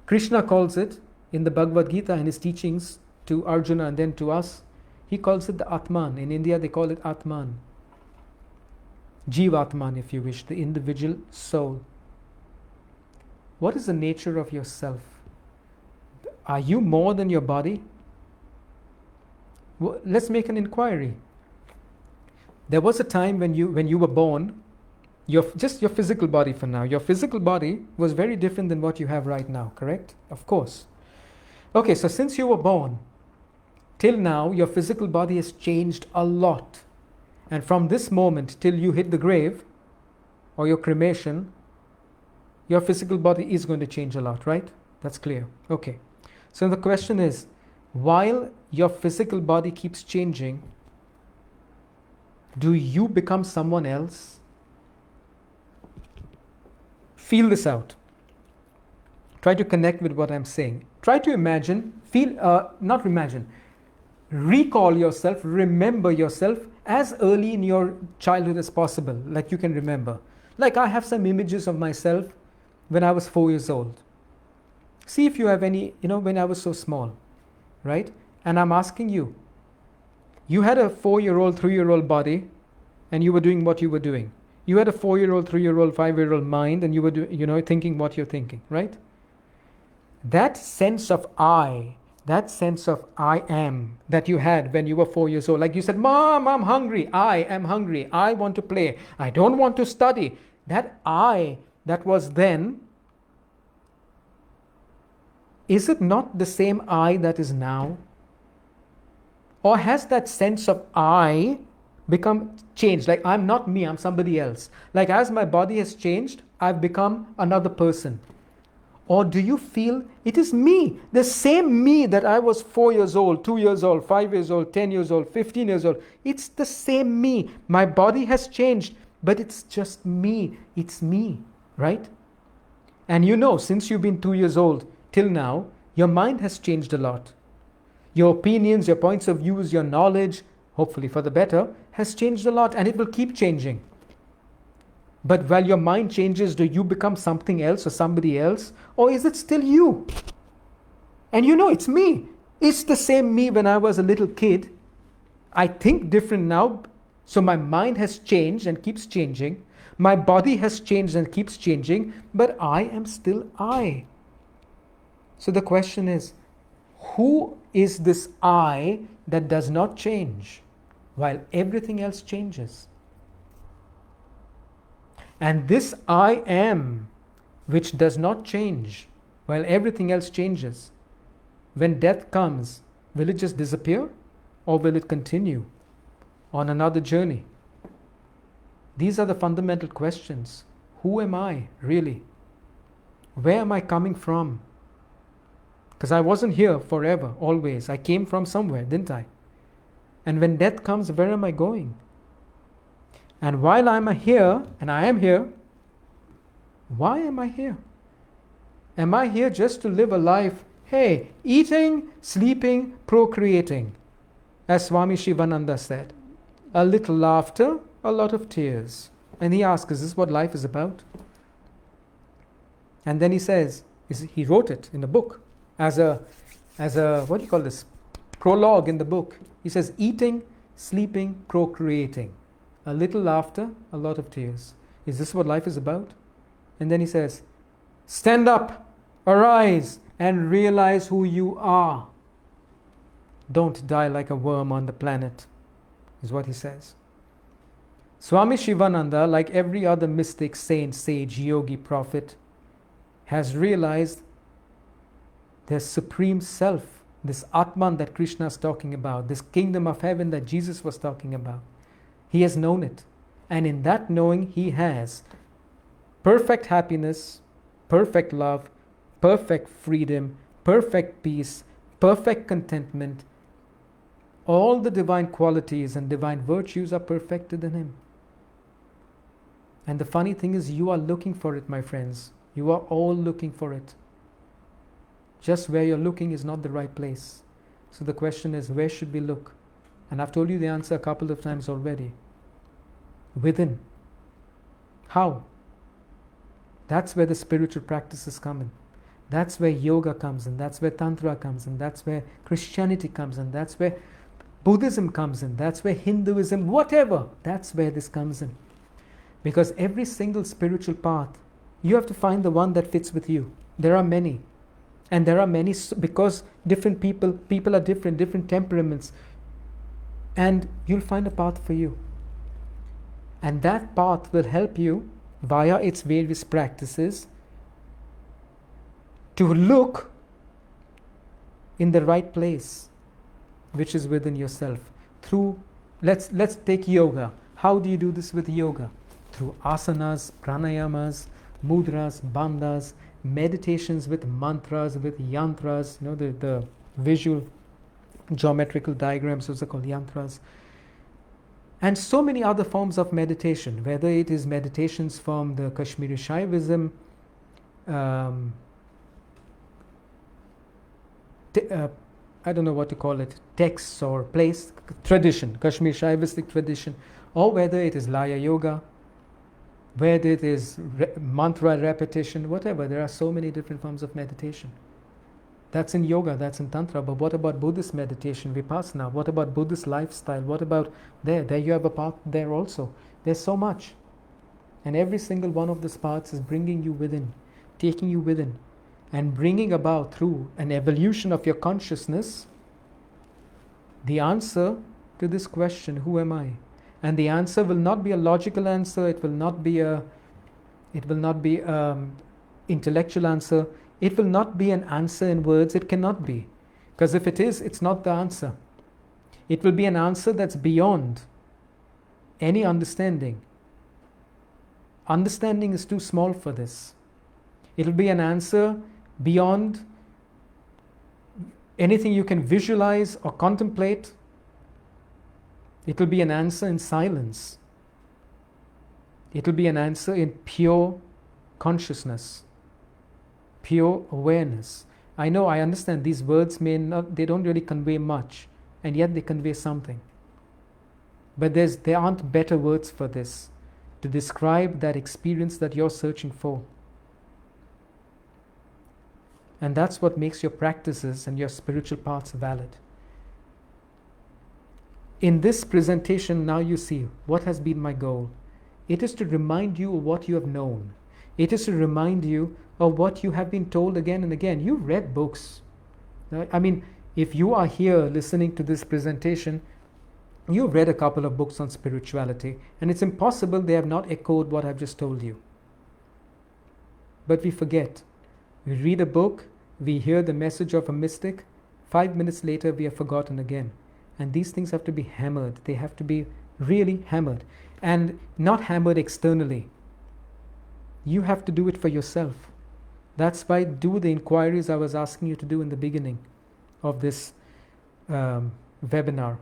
Krishna calls it, in the Bhagavad Gita and his teachings to Arjuna and then to us, he calls it the Atman. In India they call it Atman. Jivatman, if you wish, the individual soul. What is the nature of yourself? Are you more than your body? Well, let's make an inquiry. There was a time when you were born, just your physical body for now. Your physical body was very different than what you have right now, correct? Of course. Okay, so since you were born, till now, your physical body has changed a lot. And from this moment till you hit the grave, or your cremation, your physical body is going to change a lot, right? That's clear. Okay. So the question is, while your physical body keeps changing, do you become someone else? Feel this out. Try to connect with what I'm saying. Try to imagine, recall yourself, remember yourself as early in your childhood as possible, like you can remember. Like I have some images of myself when I was 4 years old. See if you have any, when I was so small, right? And I'm asking you, you had a 4-year-old, 3-year-old body, and you were doing what you were doing. You had a 4-year-old, 3-year-old, 5-year-old mind, and you were thinking what you're thinking, right? That sense of I am that you had when you were 4 years old, like you said, Mom, I'm hungry, I am hungry, I want to play, I don't want to study. That I that was then, is it not the same I that is now? Or has that sense of I become changed? Like I'm not me, I'm somebody else. Like as my body has changed, I've become another person. Or do you feel it is me, the same me that I was 4 years old, 2 years old, 5 years old, 10 years old, 15 years old. It's the same me. My body has changed, but it's just me. It's me, right? And since you've been 2 years old till now, your mind has changed a lot. Your opinions, your points of views, your knowledge, hopefully for the better, has changed a lot, and it will keep changing. But while your mind changes, do you become something else or somebody else? Or is it still you? And it's me. It's the same me when I was a little kid. I think different now. So my mind has changed and keeps changing. My body has changed and keeps changing. But I am still I. So the question is, who is this I that does not change while everything else changes? And this I am, which does not change while everything else changes, when death comes, will it just disappear or will it continue on another journey? These are the fundamental questions. Who am I really? Where am I coming from? Because I wasn't here forever, always. I came from somewhere, didn't I? And when death comes, where am I going? And while I'm here, and I am here, why am I here? Am I here just to live a life, eating, sleeping, procreating? As Swami Shivananda said, a little laughter, A lot of tears. And he asks, is this what life is about? And then he says, he wrote it in the book as a, what do you call this? Prologue in the book. He says, eating, sleeping, procreating. A little laughter, a lot of tears. Is this what life is about? And then he says, stand up, arise, and realize who you are. Don't die like a worm on the planet, is what he says. Swami Shivananda, like every other mystic, saint, sage, yogi, prophet, has realized their supreme self, this Atman that Krishna is talking about, this kingdom of heaven that Jesus was talking about. He has known it. And in that knowing, he has perfect happiness, perfect love, perfect freedom, perfect peace, perfect contentment. All the divine qualities and divine virtues are perfected in him. And the funny thing is, you are looking for it, my friends. You are all looking for it. Just where you're looking is not the right place. So the question is, where should we look? And I've told you the answer a couple of times already. Within. How? That's where the spiritual practices come in. That's where yoga comes in. That's where Tantra comes in. That's where Christianity comes in. That's where Buddhism comes in. That's where Hinduism, whatever. That's where this comes in. Because every single spiritual path, you have to find the one that fits with you. There are many. And there are many because different people are different temperaments. And you'll find a path for you. And that path will help you via its various practices to look in the right place, which is within yourself. Through, let's take yoga. How do you do this with yoga? Through asanas, pranayamas, mudras, bandhas, meditations with mantras, with yantras, the visual geometrical diagrams, those are called yantras. And so many other forms of meditation, whether it is meditations from the Kashmiri Shaivism, I don't know what to call it, texts or place, tradition, Kashmir Shaivistic tradition, or whether it is Laya Yoga, whether it is mantra repetition, whatever. There are so many different forms of meditation. That's in yoga, that's in Tantra. But what about Buddhist meditation, Vipassana? What about Buddhist lifestyle? What about there? There you have a path there also. There's so much. And every single one of these paths is bringing you within, taking you within, and bringing about through an evolution of your consciousness the answer to this question, who am I? And the answer will not be a logical answer. It will not be intellectual answer. It will not be an answer in words. It cannot be. Because if it is, it's not the answer. It will be an answer that's beyond any understanding. Understanding is too small for this. It will be an answer beyond anything you can visualize or contemplate. It will be an answer in silence. It will be an answer in pure consciousness, pure awareness. I know, I understand these words they don't really convey much, and yet they convey something. But there aren't better words for this to describe that experience that you're searching for. And that's what makes your practices and your spiritual paths valid. In this presentation, now you see what has been my goal. It is to remind you of what you have known. It is to remind you of what you have been told again and again. You've read books. I mean, if you are here listening to this presentation, you've read a couple of books on spirituality, and it's impossible they have not echoed what I've just told you. But we forget. We read a book, we hear the message of a mystic, 5 minutes later we have forgotten again. And these things have to be hammered. They have to be really hammered. And not hammered externally. You have to do it for yourself. That's why do the inquiries I was asking you to do in the beginning of this webinar.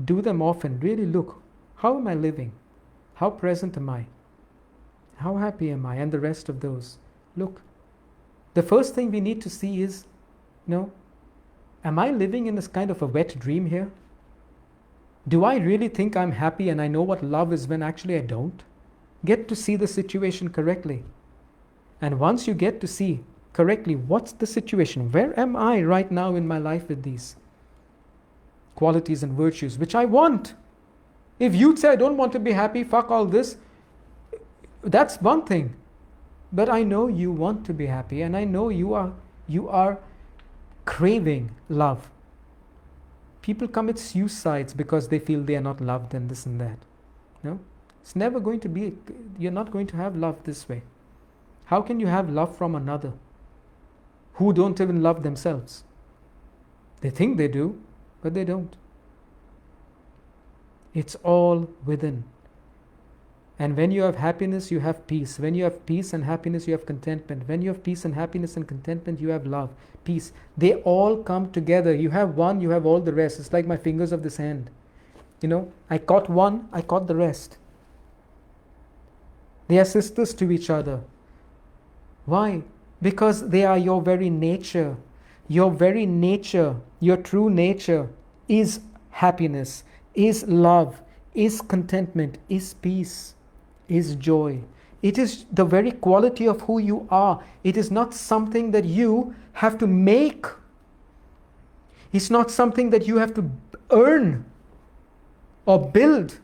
Do them often. Really look. How am I living? How present am I? How happy am I? And the rest of those. Look. The first thing we need to see is, am I living in this kind of a wet dream here? Do I really think I'm happy and I know what love is when actually I don't? Get to see the situation correctly. And once you get to see correctly what's the situation, where am I right now in my life with these qualities and virtues which I want? If you'd say I don't want to be happy, fuck all this, that's one thing. But I know you want to be happy, and I know you are craving love. People commit suicides because they feel they are not loved and this and that. No? It's never going to be, you're not going to have love this way. How can you have love from another who don't even love themselves? They think they do, but they don't. It's all within. And when you have happiness, you have peace. When you have peace and happiness, you have contentment. When you have peace and happiness and contentment, you have love, peace. They all come together. You have one, you have all the rest. It's like my fingers of this hand. I caught one, I caught the rest. They are sisters to each other. Why? Because they are your very nature. Your very nature, your true nature is happiness, is love, is contentment, is peace, is joy. It is the very quality of who you are. It is not something that you have to make. It's not something that you have to earn or build.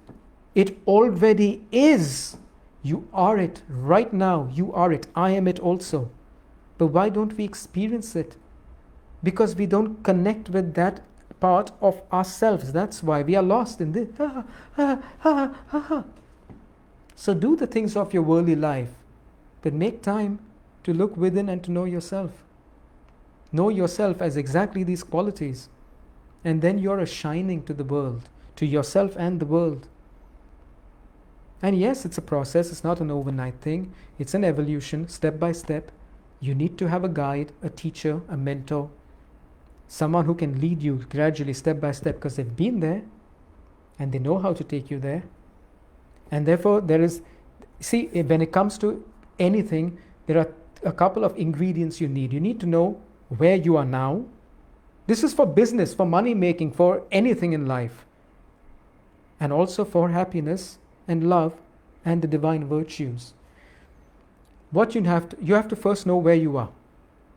It already is. You are it right now. You are it. I am it also. But why don't we experience it? Because we don't connect with that part of ourselves. That's why we are lost in this. So do the things of your worldly life, but make time to look within and to know yourself. Know yourself as exactly these qualities, and then you're a shining to the world, to yourself and the world. And yes, it's a process. It's not an overnight thing. It's an evolution, step by step. You need to have a guide, a teacher, a mentor, someone who can lead you gradually, step by step, because they've been there and they know how to take you there. And therefore, when it comes to anything, there are a couple of ingredients you need. You need to know where you are now. This is for business, for money making, for anything in life. And also for happiness and love and the divine virtues. What you have to first know where you are.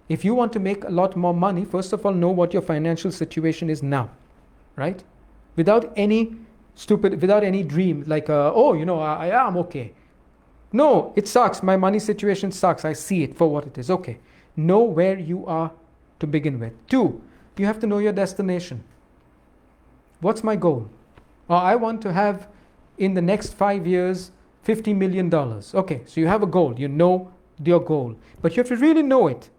If you want to make a lot more money, first of all, know what your financial situation is now, right? Without any dream, like, I'm okay. No, it sucks. My money situation sucks. I see it for what it is. Okay. Know where you are to begin with. 2, you have to know your destination. What's my goal? I want to have, in the next 5 years, $50 million. Okay, so you have a goal. You know your goal. But you have to really know it.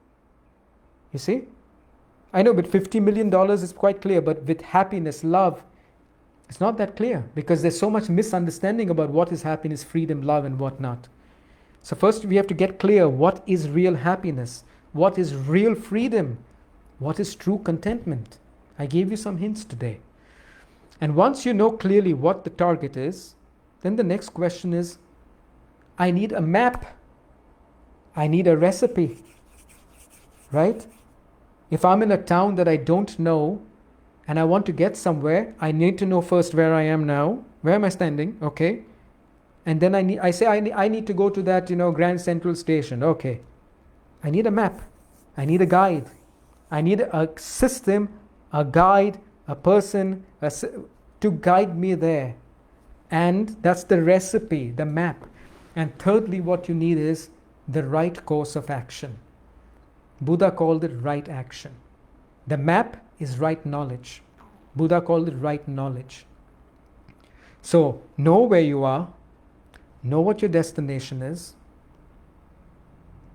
You see? I know, but $50 million is quite clear. But with happiness, love, it's not that clear. Because there's so much misunderstanding about what is happiness, freedom, love, and what not. So first we have to get clear what is real happiness. What is real freedom. What is true contentment. I gave you some hints today. And once you know clearly what the target is, then the next question is, I need a map. I need a recipe. Right? If I'm in a town that I don't know and I want to get somewhere, I need to know first where I am now. Where am I standing? Okay. And then I need to go to that, Grand Central Station. Okay. I need a map. I need a guide. I need a system, a guide, a person to guide me there. And that's the recipe, the map. And thirdly, what you need is the right course of action. Buddha called it right action. The map is right knowledge. Buddha called it right knowledge. So, know where you are, know what your destination is,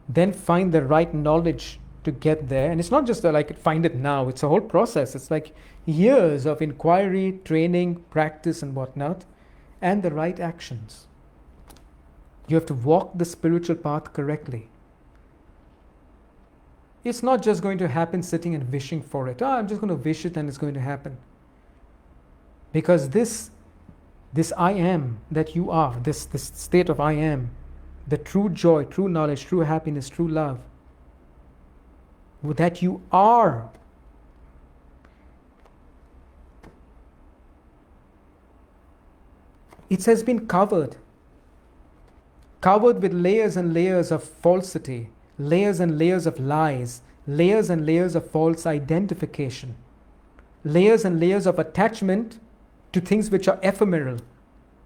then find the right knowledge to get there. And it's not just like find it now, it's a whole process. It's like years of inquiry, training, practice, and whatnot, and the right actions. You have to walk the spiritual path correctly. It's not just going to happen sitting and wishing for it. I'm just going to wish it and it's going to happen. Because this I am that you are, this state of I am, the true joy, true knowledge, true happiness, true love, that you are, It has been covered with layers and layers of falsity, layers and layers of lies, layers and layers of false identification, layers and layers of attachment to things which are ephemeral.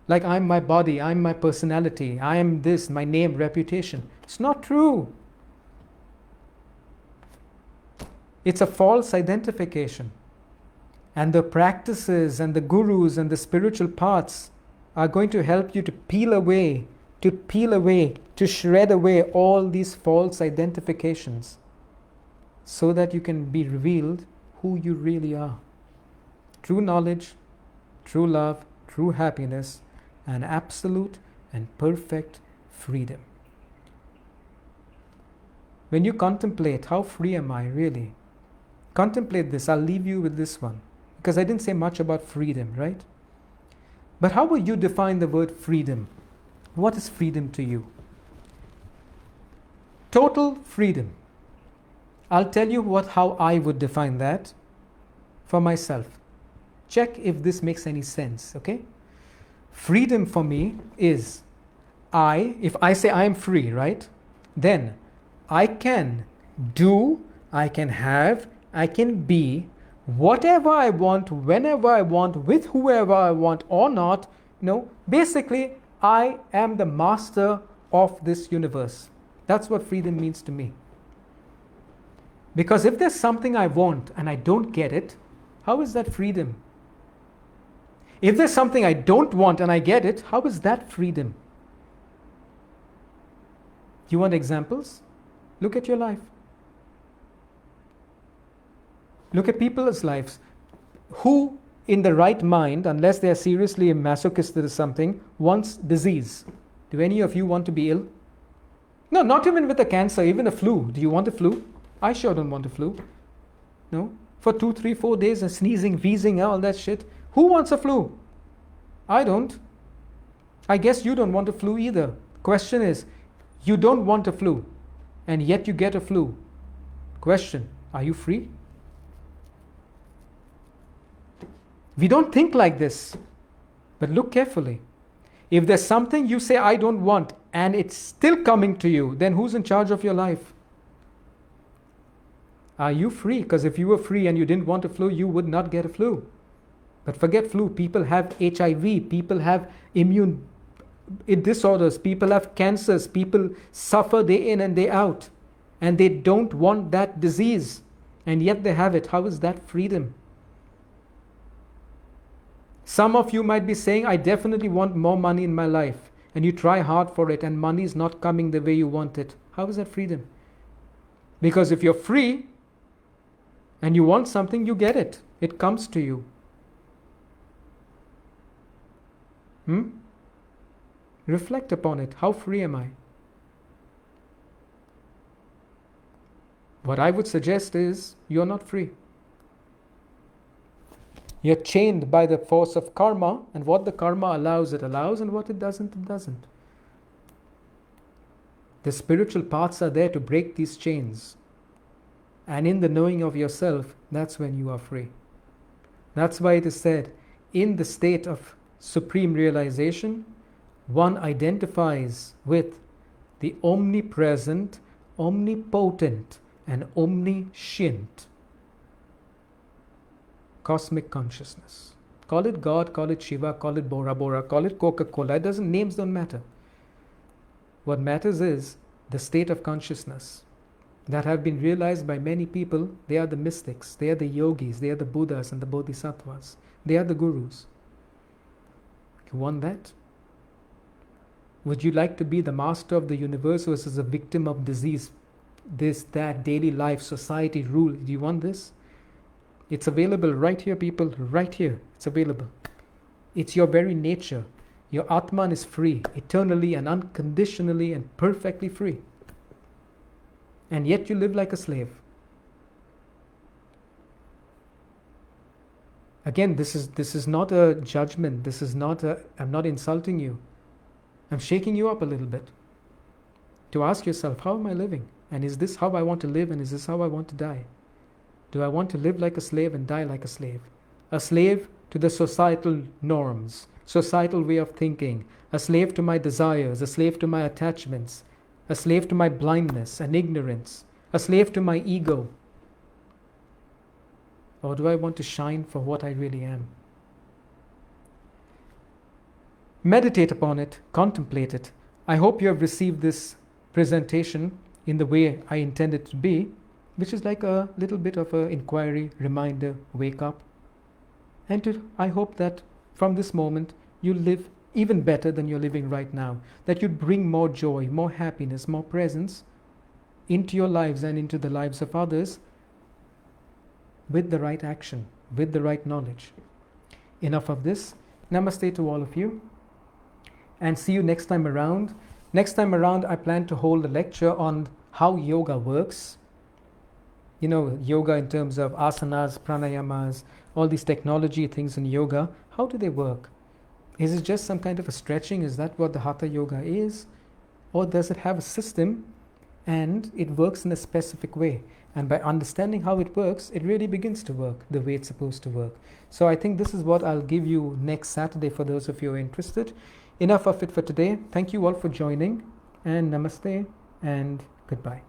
Like, I'm my body, I'm my personality, I am this, my name, reputation. It's not true. It's a false identification. And the practices and the gurus and the spiritual paths are going to help you to peel away, to shred away all these false identifications so that you can be revealed who you really are. True knowledge, true love, true happiness, and absolute and perfect freedom. When you contemplate, how free am I really? Contemplate this. I'll leave you with this one, because I didn't say much about freedom, right? But how will you define the word freedom? What is freedom to you? Total freedom. I'll tell you how I would define that for myself. Check if this makes any sense, okay? Freedom for me is, if I say I am free, right? Then I can do, I can have, I can be whatever I want, whenever I want, with whoever I want or not. Basically, I am the master of this universe. That's what freedom means to me. Because if there's something I want and I don't get it, how is that freedom? If there's something I don't want and I get it, how is that freedom? You want examples? Look at your life. Look at people's lives. Who in the right mind, unless they are seriously a masochist or something, wants disease? Do any of you want to be ill? No, not even with a cancer, even a flu. Do you want a flu? I sure don't want a flu. No? For 2, 3, 4 days and sneezing, wheezing, all that shit. Who wants a flu? I don't. I guess you don't want a flu either. Question is, you don't want a flu, and yet you get a flu. Question, are you free? We don't think like this, but look carefully. If there's something you say I don't want and it's still coming to you, then who's in charge of your life? Are you free? Because if you were free and you didn't want a flu, you would not get a flu. But forget flu. People have HIV. People have immune disorders. People have cancers. People suffer day in and day out. And they don't want that disease. And yet they have it. How is that freedom? Some of you might be saying, I definitely want more money in my life. And you try hard for it and money is not coming the way you want it. How is that freedom? Because if you're free and you want something, you get it. It comes to you. Reflect upon it. How free am I? What I would suggest is, you're not free. You're chained by the force of karma, and what the karma allows, it allows, and what it doesn't, it doesn't. The spiritual paths are there to break these chains. And in the knowing of yourself, that's when you are free. That's why it is said, in the state of supreme realization, one identifies with the omnipresent, omnipotent, and omniscient cosmic consciousness. Call it God, call it Shiva, call it Bora Bora, call it Coca-Cola. Names don't matter. What matters is the state of consciousness that have been realized by many people. They are the mystics, they are the yogis, they are the Buddhas and the Bodhisattvas. They are the gurus. You want that? Would you like to be the master of the universe versus a victim of disease, this, that, daily life, society, rule? Do you want this? It's available right here, people, right here. It's available. It's your very nature. Your Atman is free, eternally and unconditionally and perfectly free. And yet you live like a slave. Again, this is not a judgment. This is not I'm not insulting you. I'm shaking you up a little bit to ask yourself, how am I living? And is this how I want to live? And is this how I want to die? Do I want to live like a slave and die like a slave? A slave to the societal norms, societal way of thinking, a slave to my desires, a slave to my attachments, a slave to my blindness and ignorance, a slave to my ego? Or do I want to shine for what I really am? Meditate upon it, contemplate it. I hope you have received this presentation in the way I intend it to be, which is like a little bit of an inquiry, reminder, wake up. And I hope that from this moment you live even better than you're living right now, that you bring more joy, more happiness, more presence into your lives and into the lives of others with the right action, with the right knowledge. Enough of this. Namaste to all of you, and see you next time around. Next time around, I plan to hold a lecture on how yoga works. You know, yoga in terms of asanas, pranayamas, all these technology things in yoga. How do they work? Is it just some kind of a stretching? Is that what the hatha yoga is? Or does it have a system and it works in a specific way? And by understanding how it works, it really begins to work the way it's supposed to work. So I think this is what I'll give you next Saturday for those of you who are interested. Enough of it for today. Thank you all for joining, and namaste and goodbye.